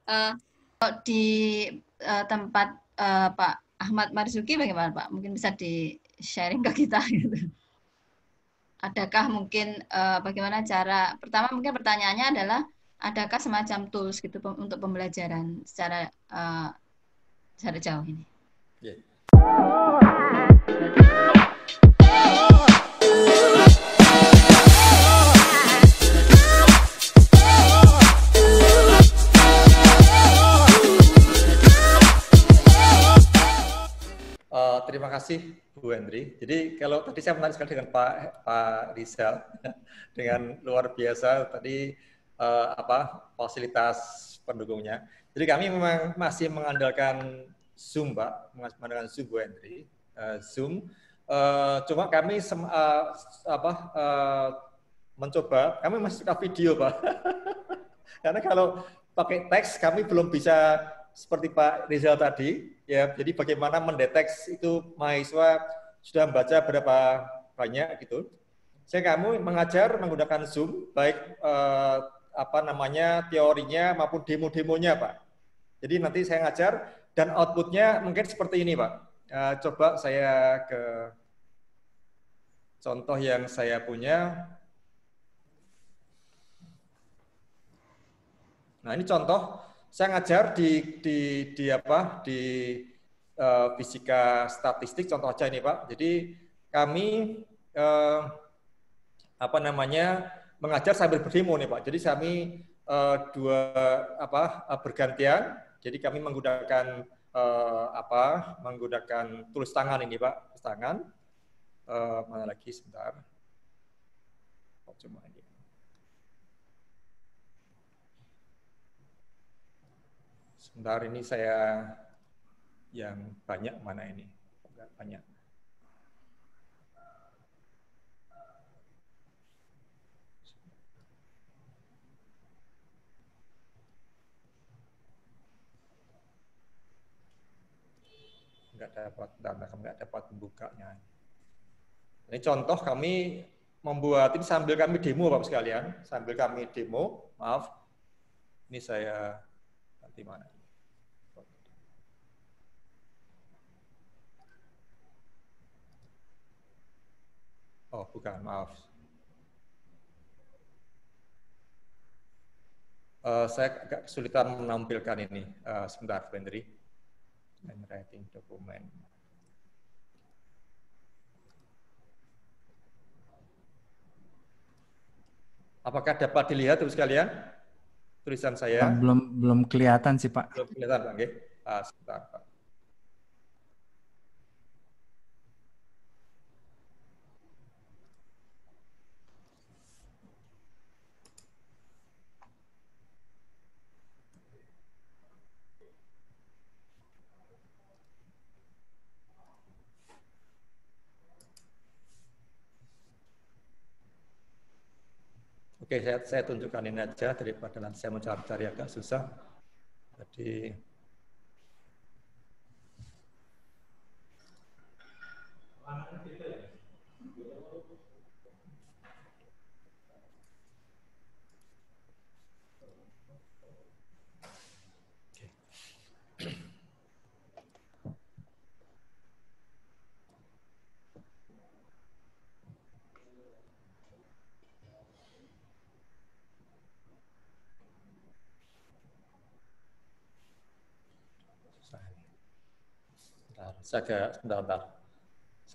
Kalau di tempat Pak Ahmad Marzuki bagaimana Pak? Mungkin bisa di-sharing ke kita gitu. Adakah mungkin bagaimana cara pertama mungkin pertanyaannya adalah adakah semacam tools gitu untuk pembelajaran secara jarak jauh ini? Yeah. Terima kasih Bu Hendri. Jadi kalau tadi saya menarik sekali dengan Pak Rizal dengan luar biasa tadi fasilitas pendukungnya. Jadi kami memang masih mengandalkan Zoom, Pak, mengandalkan Zoom Bu Hendri, Zoom. Cuma kami mencoba, kami masih suka video, Pak. Karena kalau pakai teks kami belum bisa seperti Pak Rizal tadi, ya. Jadi bagaimana mendeteksi itu mahasiswa sudah membaca berapa banyak gitu. Kami mengajar menggunakan Zoom, baik teorinya maupun demo-demonya, Pak. Jadi nanti saya ngajar dan outputnya mungkin seperti ini, Pak. Coba saya ke contoh yang saya punya. Nah, ini contoh saya ngajar di fisika statistik, contoh aja ini Pak. Jadi kami mengajar sambil berdemo nih Pak. Jadi kami bergantian. Jadi kami menggunakan menggunakan tulis tangan ini Pak, tulis tangan. Mana lagi sebentar. Cuma ini. Sebentar ini saya yang banyak mana ini? Enggak banyak. Enggak dapat membukanya. Ini contoh kami membuat ini sambil kami demo Bapak sekalian, sambil kami demo, maaf. Ini saya nanti mana? Oh, bukan, maaf. Saya agak kesulitan menampilkan ini. Sebentar, Henry. Handwriting dokumen. Apakah dapat dilihat, Ibu sekalian? Tulisan saya. Belum kelihatan sih, Pak. Belum kelihatan, Pak. Okay. Sebentar, Pak. Oke, saya tunjukkan ini aja daripada nanti saya mencari-cari agak susah. Jadi saya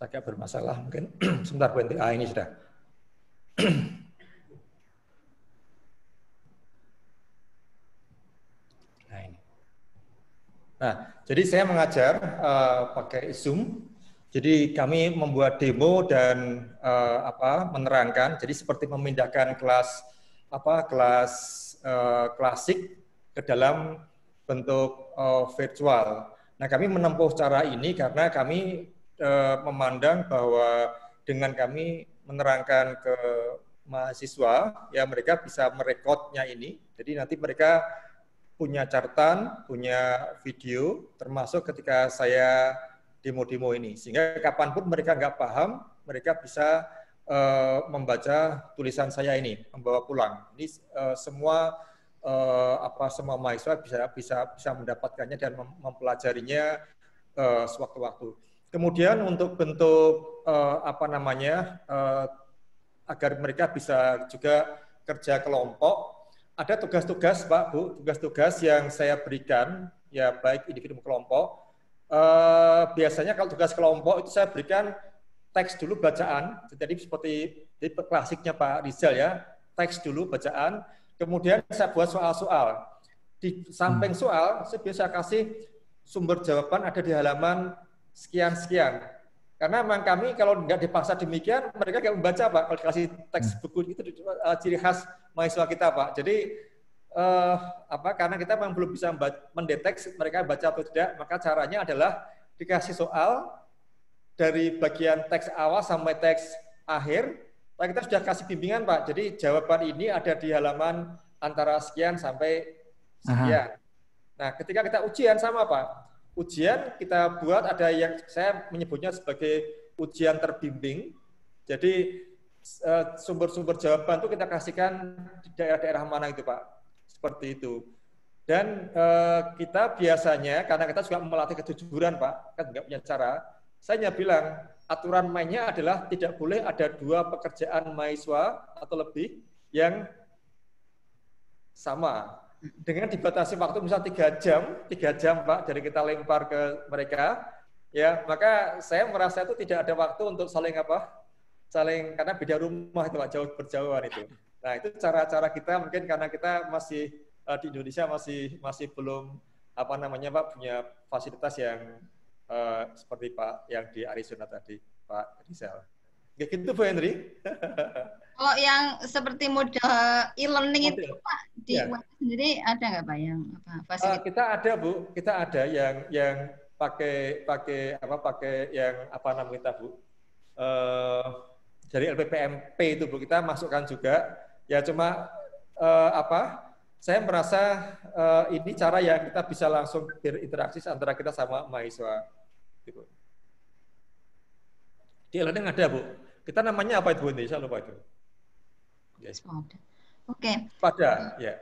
agak bermasalah mungkin. Sebentar, Bu. Ini sudah. Nah, ini. Nah, jadi saya mengajar pakai Zoom. Jadi kami membuat demo dan menerangkan. Jadi seperti memindahkan kelas klasik ke dalam bentuk virtual. Nah, kami menempuh cara ini karena kami memandang bahwa dengan kami menerangkan ke mahasiswa, ya mereka bisa merekodnya ini. Jadi nanti mereka punya catatan, punya video, termasuk ketika saya demo-demo ini. Sehingga kapanpun mereka nggak paham, mereka bisa membaca tulisan saya ini, membawa pulang. Ini semua semua mahasiswa bisa mendapatkannya dan mempelajarinya sewaktu-waktu. Kemudian untuk bentuk agar mereka bisa juga kerja kelompok, ada tugas-tugas Pak Bu, tugas-tugas yang saya berikan ya baik individu kelompok. Biasanya kalau tugas kelompok itu saya berikan teks dulu bacaan, jadi seperti klasiknya Pak Rizal ya, teks dulu bacaan, kemudian saya buat soal-soal. Di samping soal, saya bisa kasih sumber jawaban ada di halaman sekian-sekian. Karena memang kami kalau nggak dipaksa demikian, mereka nggak membaca Pak. Kalau dikasih teks buku itu ciri khas mahasiswa kita Pak. Jadi karena kita memang belum bisa mendeteksi mereka baca atau tidak, maka caranya adalah dikasih soal dari bagian teks awal sampai teks akhir, kita sudah kasih bimbingan Pak. Jadi jawaban ini ada di halaman antara sekian sampai sekian. Nah, ketika kita ujian sama Pak. Ujian kita buat ada yang saya menyebutnya sebagai ujian terbimbing. Jadi sumber-sumber jawaban itu kita kasihkan di daerah-daerah mana itu Pak. Seperti itu. Dan kita biasanya, karena kita juga melatih kejujuran Pak, kan nggak punya cara, saya hanya bilang, aturan mainnya adalah tidak boleh ada 2 pekerjaan mahasiswa atau lebih yang sama. Dengan dibatasi waktu misalnya 3 jam Pak, jadi kita lempar ke mereka, ya maka saya merasa itu tidak ada waktu untuk saling karena beda rumah itu Pak, jauh berjauhan itu. Nah itu cara-cara kita mungkin karena kita masih di Indonesia masih belum Pak punya fasilitas yang seperti Pak yang di Arizona tadi Pak Rizal. Gitu Bu Henry. Kalau yang seperti model e-learning itu Pak di web sendiri ada nggak Pak yang fasilitas? Kita ada Bu, kita ada yang pakai yang Bu. Dari LPPMP itu Bu kita masukkan juga. Ya cuma saya merasa ini cara yang kita bisa langsung berinteraksi antara kita sama mahasiswa. Gitu. Di e-learning ada Bu. Kita namanya apa itu Bu? Saya lupa itu. Yes. Oke. Pada, ya.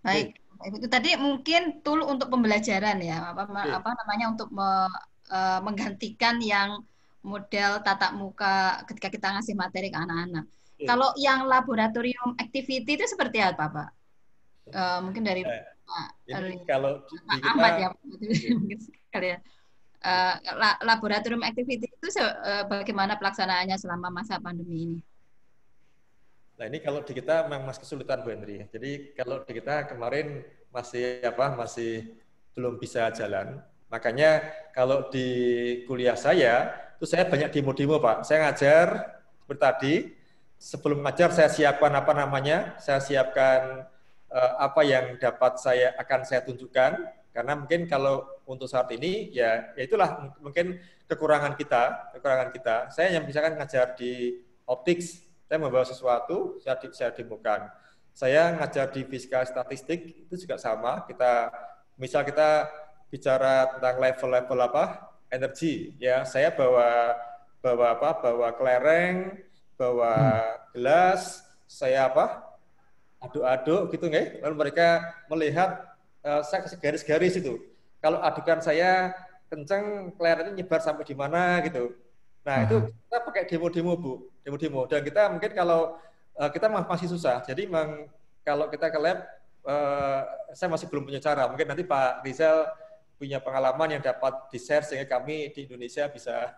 Baik. Itu tadi mungkin tool untuk pembelajaran ya, untuk menggantikan yang model tatap muka ketika kita ngasih materi ke anak-anak. Kalau yang laboratorium activity itu seperti apa Pak? Mungkin dari Pak Ahmad ya, mungkin sekalian. Laboratorium activity itu bagaimana pelaksanaannya selama masa pandemi ini? Nah ini kalau di kita memang masih kesulitan Bu Henry. Jadi kalau di kita kemarin masih belum bisa jalan. Makanya kalau di kuliah saya itu saya banyak demo-demo Pak. Saya ngajar seperti tadi. Sebelum ngajar saya siapkan saya siapkan apa yang akan saya tunjukkan. Karena mungkin kalau untuk saat ini ya itulah mungkin kekurangan kita. Saya yang bisa ngajar di optics. Saya membawa sesuatu, saya demokan. Saya ngajar di fisika statistik, itu juga sama. Kita bicara tentang level energi. Ya, saya bawa kelereng, bawa gelas, saya aduk-aduk gitu nggih. Lalu mereka melihat, saya kasih garis-garis itu. Kalau adukan saya kenceng, kelerengnya nyebar sampai di mana gitu. Nah, itu kita pakai demo-demo Bu. Dan kita mungkin kalau kita masih susah. Jadi memang kalau kita ke lab, saya masih belum punya cara. Mungkin nanti Pak Rizal punya pengalaman yang dapat di-share sehingga kami di Indonesia bisa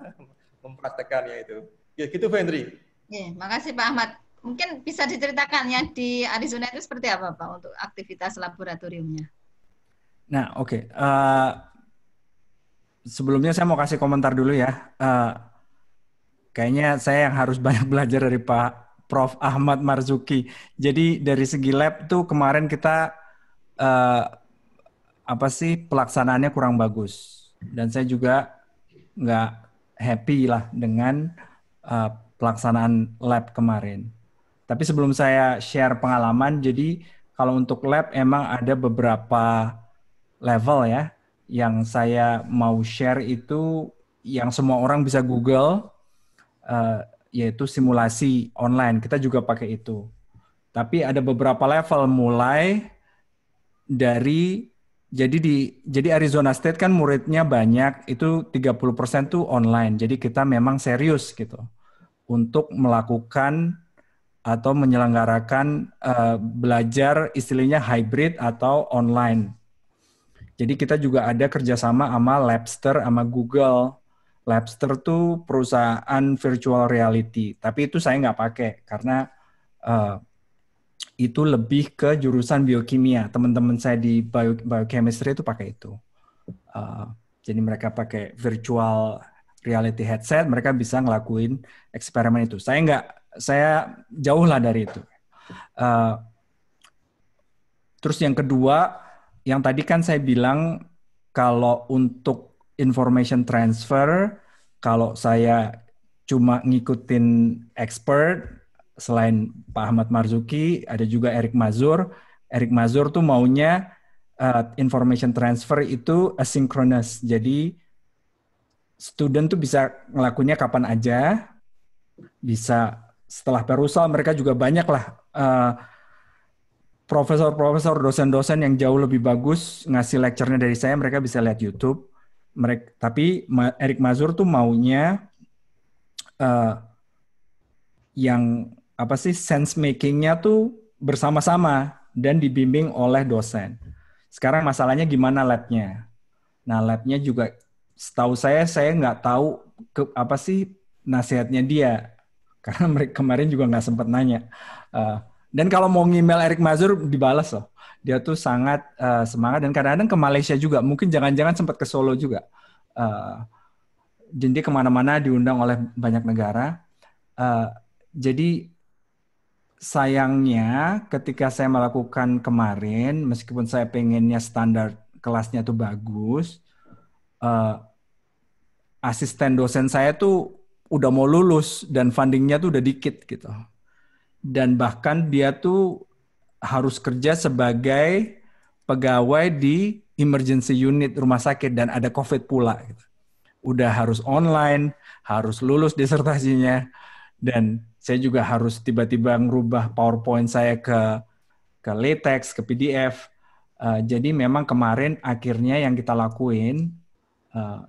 mempraktekannya itu. Ya, gitu Bu Henry. Ya, makasih Pak Ahmad. Mungkin bisa diceritakan yang di Arizona itu seperti apa Pak untuk aktivitas laboratoriumnya? Nah, oke. Sebelumnya saya mau kasih komentar dulu ya. Kayaknya saya yang harus banyak belajar dari Pak Prof. Ahmad Marzuki. Jadi dari segi lab tuh kemarin kita pelaksanaannya kurang bagus. Dan saya juga nggak happy lah dengan pelaksanaan lab kemarin. Tapi sebelum saya share pengalaman, jadi kalau untuk lab emang ada beberapa level ya. Yang saya mau share itu yang semua orang bisa Google, yaitu simulasi online. Kita juga pakai itu. Tapi ada beberapa level mulai dari jadi Arizona State kan muridnya banyak, itu 30% tuh online. Jadi kita memang serius gitu untuk melakukan atau menyelenggarakan belajar istilahnya hybrid atau online. Jadi kita juga ada kerjasama sama Labster sama Google. Labster tuh perusahaan virtual reality, tapi itu saya nggak pakai karena itu lebih ke jurusan biokimia. Teman-teman saya di biochemistry itu pakai itu. Jadi mereka pakai virtual reality headset, mereka bisa ngelakuin eksperimen itu. Saya jauh lah dari itu. Terus yang kedua, yang tadi kan saya bilang kalau untuk information transfer, kalau saya cuma ngikutin expert, selain Pak Ahmad Marzuki, ada juga Eric Mazur. Eric Mazur tuh maunya information transfer itu asynchronous. Jadi student tuh bisa ngelakuinnya kapan aja, bisa setelah perusal. Mereka juga banyak lah profesor-profesor, dosen-dosen yang jauh lebih bagus ngasih lecture-nya dari saya. Mereka bisa lihat YouTube. Tapi Eric Mazur tuh maunya yang apa sih sense making-nya tuh bersama-sama dan dibimbing oleh dosen. Sekarang masalahnya gimana lab-nya? Nah, lab-nya juga setahu saya nggak tahu apa sih nasihatnya dia. Karena mereka kemarin juga nggak sempat nanya. Dan kalau mau ngemail Eric Mazur dibalas loh. Dia tuh sangat semangat dan kadang-kadang ke Malaysia juga. Mungkin jangan-jangan sempat ke Solo juga. Jadi kemana-mana diundang oleh banyak negara. Jadi sayangnya ketika saya melakukan kemarin, meskipun saya pengennya standar kelasnya tuh bagus, asisten dosen saya tuh udah mau lulus dan fundingnya tuh udah dikit gitu. Dan bahkan dia tuh harus kerja sebagai pegawai di emergency unit rumah sakit dan ada COVID pula. Gitu. Udah harus online, harus lulus disertasinya, dan saya juga harus tiba-tiba ngerubah PowerPoint saya ke LaTeX, ke PDF. Jadi memang kemarin akhirnya yang kita lakuin,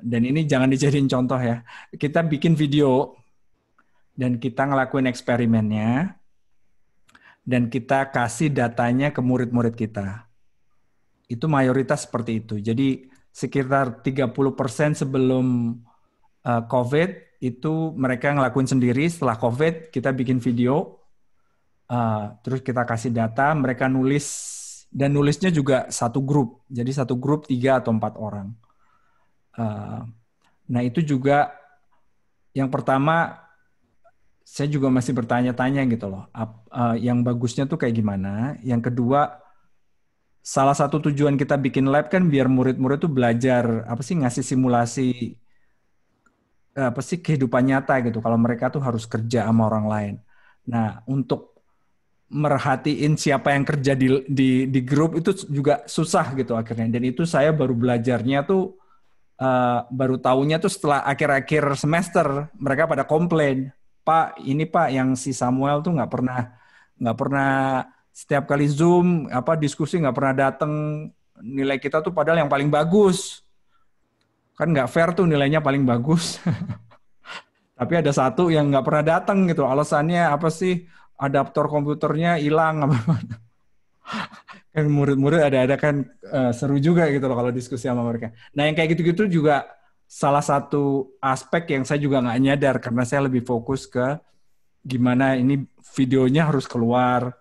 dan ini jangan dijadiin contoh ya, kita bikin video dan kita ngelakuin eksperimennya, dan kita kasih datanya ke murid-murid kita. Itu mayoritas seperti itu. Jadi sekitar 30% sebelum COVID itu mereka ngelakuin sendiri. Setelah COVID kita bikin video, terus kita kasih data, mereka nulis, dan nulisnya juga satu grup. Jadi satu grup 3 atau 4 orang. Nah itu juga yang pertama saya juga masih bertanya-tanya gitu loh. Yang bagusnya tuh kayak gimana? Yang kedua, salah satu tujuan kita bikin lab kan biar murid-murid tuh belajar apa sih, ngasih simulasi apa sih kehidupan nyata gitu. Kalau mereka tuh harus kerja sama orang lain. Nah, untuk merhatiin siapa yang kerja di grup itu juga susah gitu akhirnya. Dan itu saya baru belajarnya tuh baru tahunya tuh setelah akhir-akhir semester. Mereka pada komplain, Pak, ini Pak yang si Samuel tuh nggak pernah setiap kali Zoom apa diskusi nggak pernah datang, nilai kita tuh padahal yang paling bagus. Kan nggak fair tuh nilainya paling bagus. Tapi ada satu yang nggak pernah datang gitu. Alasannya apa sih? Adaptor komputernya hilang apa? Kan murid-murid ada kan seru juga gitu loh kalau diskusi sama mereka. Nah yang kayak gitu-gitu juga salah satu aspek yang saya juga nggak nyadar karena saya lebih fokus ke gimana ini videonya harus keluar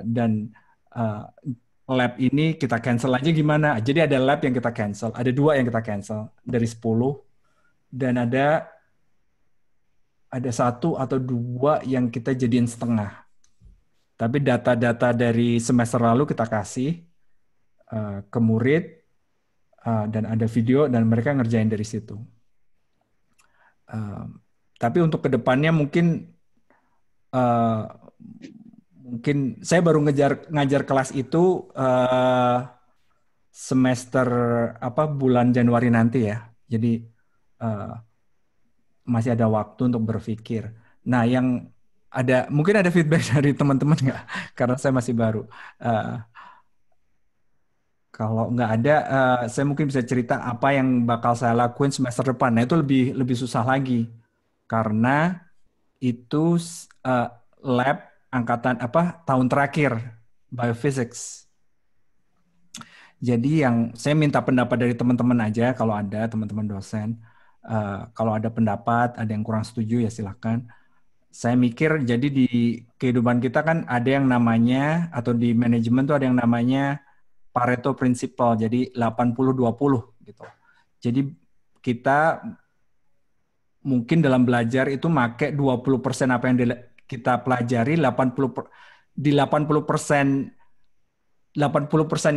dan lab ini kita cancel aja gimana. Jadi ada lab yang kita cancel, ada 2 yang kita cancel dari 10 dan ada 1 atau 2 yang kita jadiin setengah. Tapi data-data dari semester lalu kita kasih ke murid dan ada video dan mereka ngerjain dari situ. Tapi untuk kedepannya mungkin saya baru ngajar kelas itu semester bulan Januari nanti ya. Jadi masih ada waktu untuk berpikir. Nah, yang mungkin ada feedback dari teman-teman nggak? Karena saya masih baru. Eh, Kalau nggak ada, saya mungkin bisa cerita apa yang bakal saya lakuin semester depan. Nah, itu lebih lebih susah lagi karena itu lab angkatan apa tahun terakhir biophysics. Jadi yang saya minta pendapat dari teman-teman aja kalau ada teman-teman dosen. Kalau ada pendapat, ada yang kurang setuju ya silakan. Saya mikir jadi di kehidupan kita kan ada yang namanya atau di manajemen tuh ada yang namanya Pareto Principle. Jadi 80-20 gitu. Jadi kita mungkin dalam belajar itu make 20% apa yang kita pelajari, 80%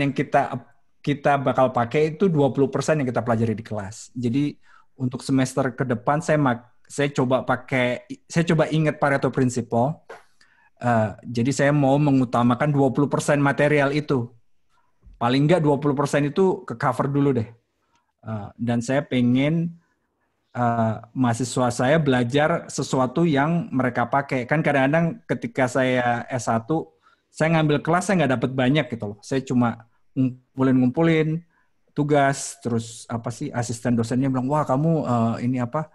yang kita bakal pakai itu 20% yang kita pelajari di kelas. Jadi untuk semester ke depan saya coba ingat Pareto Principle. Jadi saya mau mengutamakan 20% material itu. Paling enggak 20% itu ke cover dulu deh. Dan saya pengen mahasiswa saya belajar sesuatu yang mereka pakai. Kan kadang-kadang ketika saya S1, saya ngambil kelas saya nggak dapat banyak gitu loh. Saya cuma ngumpulin tugas, terus apa sih asisten dosennya bilang, wah kamu ini apa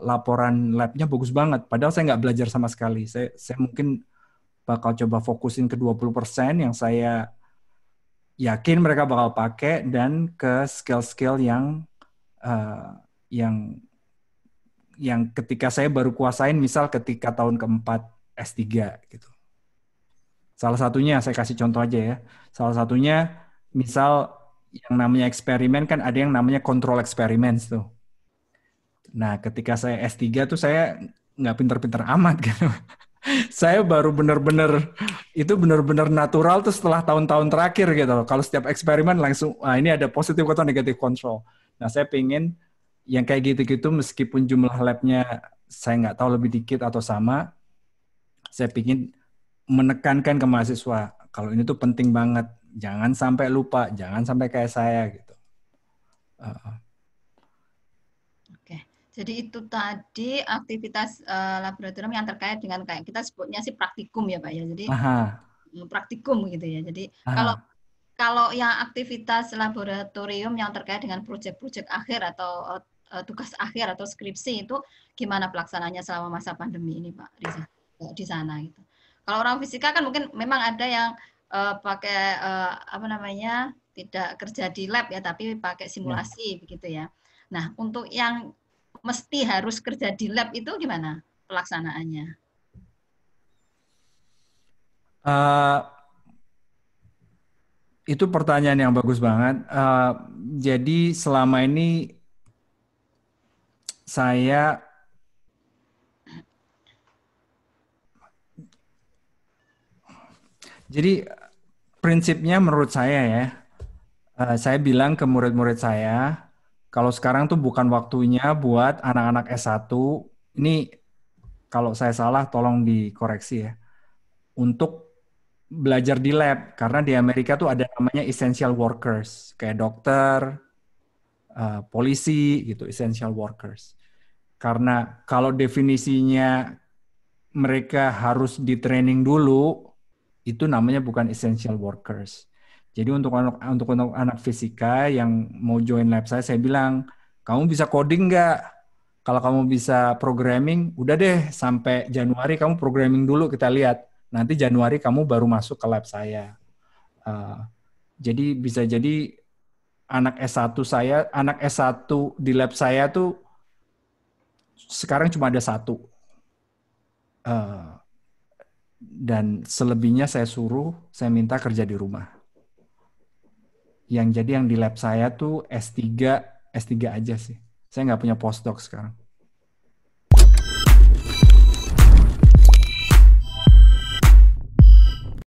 laporan labnya bagus banget. Padahal saya nggak belajar sama sekali. Saya mungkin bakal coba fokusin ke 20% yang saya yakin mereka bakal pakai dan ke skill-skill yang ketika saya baru kuasain, misal ketika tahun keempat S3 gitu. Salah satunya, saya kasih contoh aja ya. Salah satunya, misal yang namanya eksperimen kan ada yang namanya control experiments tuh. Nah, ketika saya S3 tuh saya nggak pinter-pinter amat gitu. Saya baru itu benar-benar natural tuh setelah tahun-tahun terakhir gitu. Kalau setiap eksperimen langsung, ini ada positif atau negatif control. Nah, saya pengen yang kayak gitu-gitu meskipun jumlah labnya saya nggak tahu lebih dikit atau sama, saya ingin menekankan ke mahasiswa kalau ini tuh penting banget, jangan sampai lupa, jangan sampai kayak saya gitu. Oke, jadi itu tadi aktivitas laboratorium yang terkait dengan kayak kita sebutnya sih praktikum ya Pak ya. Jadi praktikum gitu ya. Jadi kalau yang aktivitas laboratorium yang terkait dengan proyek-proyek akhir atau tugas akhir atau skripsi itu gimana pelaksananya selama masa pandemi ini Pak Riza di sana gitu. Kalau orang fisika kan mungkin memang ada yang pakai apa namanya tidak kerja di lab ya tapi pakai simulasi begitu ya. Nah untuk yang mesti harus kerja di lab itu gimana pelaksanaannya? Itu pertanyaan yang bagus banget. Jadi selama ini jadi prinsipnya menurut saya ya, saya bilang ke murid-murid saya, kalau sekarang tuh bukan waktunya buat anak-anak S1, ini kalau saya salah tolong dikoreksi ya, untuk belajar di lab, karena di Amerika tuh ada namanya essential workers, kayak dokter, polisi gitu, essential workers. Karena kalau definisinya mereka harus di training dulu, itu namanya bukan essential workers. Jadi untuk anak fisika yang mau join lab saya bilang, kamu bisa coding nggak? Kalau kamu bisa programming, udah deh sampai Januari kamu programming dulu kita lihat. Nanti Januari kamu baru masuk ke lab saya. Jadi bisa jadi anak S1 di lab saya tuh sekarang cuma ada 1. Dan selebihnya saya minta kerja di rumah. Yang di lab saya tuh S3 aja sih. Saya nggak punya postdoc sekarang.